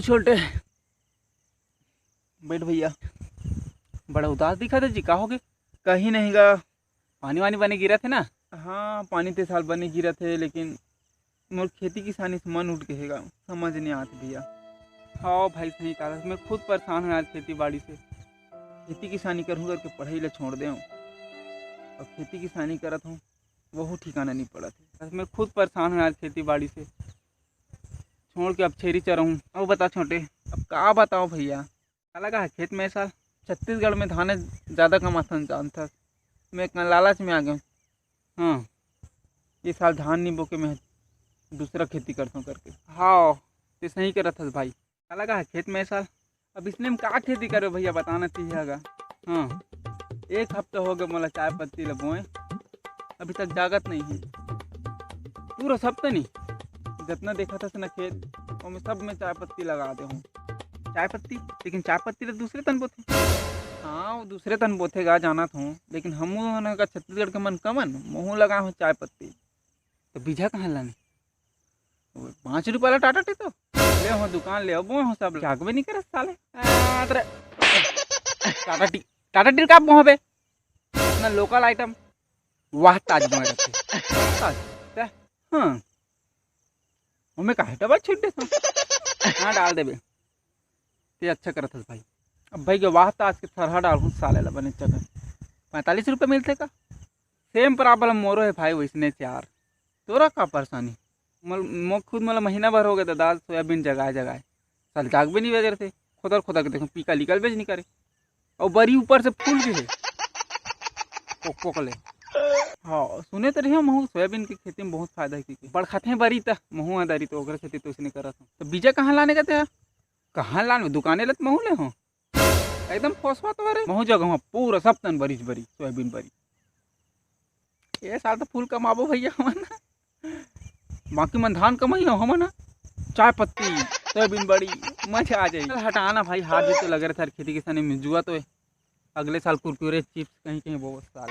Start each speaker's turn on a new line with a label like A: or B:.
A: छोटे बैठ भैया, बड़ा उदास दिखा था जी, का हो गए? कहीं नहीं गा, पानी वानी बने गिरा थे ना। हाँ पानी ते साल बने गिरा थे, लेकिन मोर खेती किसानी से मन उठ गएगा, समझ नहीं आती भैया। हाँ भाई सही कहा, मैं खुद परेशान हूँ यार खेती बाड़ी से। खेती किसानी करूँ करके पढ़ाई ला छोड़ दे, और खेती किसानी करत हूँ वह ठिकाना नहीं पड़ा था। मैं खुद परेशान हूँ यार खेती बाड़ी से, छोड़ के अब छेरी चराऊँ। अब बता छोटे, अब का बताओ भैया, क्या लगा है खेत में साल छत्तीसगढ़ में धान ज़्यादा कमाता जानता, मैं लालच में आ गया। हाँ ये साल धान नहीं बोके मैं दूसरा खेती करता हूँ करके। हाँ तो सही कर था भाई, क्या लगा है खेत में साल। अब इसने में क्या खेती करे भैया बताना चाहिएगा। हाँ एक हफ्ता हो गया मोला चाय पत्ती लगोए, अभी तक जागत नहीं है। पूरा हफ्ता नहीं, जितना देखा था ना खेत और मैं सब में चाय पत्ती लगा दे हूँ। चाय पत्ती, लेकिन चाय पत्ती तो दूसरे तन बोते। हाँ वो दूसरे तन बोतेगा जाना था, लेकिन हम का छत्तीसगढ़ के मन कमन मुँह लगा हूँ चाय पत्ती। तो बीजा कहाँ लाने, 5 रुपये वाला टाटा टी तो ले हो दुकान ले अब हो सब जागबे नहीं करे साले। टाटा टी का मोह बे, अपना लोकल आइटम वाह ताज मोह रखे। हाँ हमें काहे डबल छीट दे, हाँ डाल देबे ते अच्छा करत हस भाई। अब भाई के वाह ताज के थरहा डालूँ साले ला बने चकर 45 रुपये मिलते का। सेम प्रॉब्लम मोरो है भाई वैसने चार, तोरा का परेशानी। मो खुद मतलब महीना भर हो गया था दाल सोयाबीन जगाए जगाए, साल जाग भी नहीं वजह थे, खुदर खुदा के देखो पीका निकल बेच नहीं करे, और बरी ऊपर से फूल भी है पोक पोक ले। हाँ सुने तो रही महू सोयाबीन की खेती में बहुत फायदा है, क्योंकि बड़ खाते हैं बरी तक महू है दरी तो ओकर खेती तो उसने करा था। तो बीजा कहाँ लाने का थे, कहाँ लाने दुकाने लत महू ले हो एकदम फोसवा तो अरे महू जगह पूरा सब तन बरी बरी सोयाबीन बरी। ये साल तो फूल कमाबो भैया हमन, बाकी मन धान कमाई हो हम ना, चाय पत्ती सोयाबीन बड़ी मजा आ जाएगी। हटाना भाई, हाथ भी तो लग रहा था खेती किसानी में जुआ तो है। अगले साल कुरकुरे चिप्स कहीं कहीं बहुत साल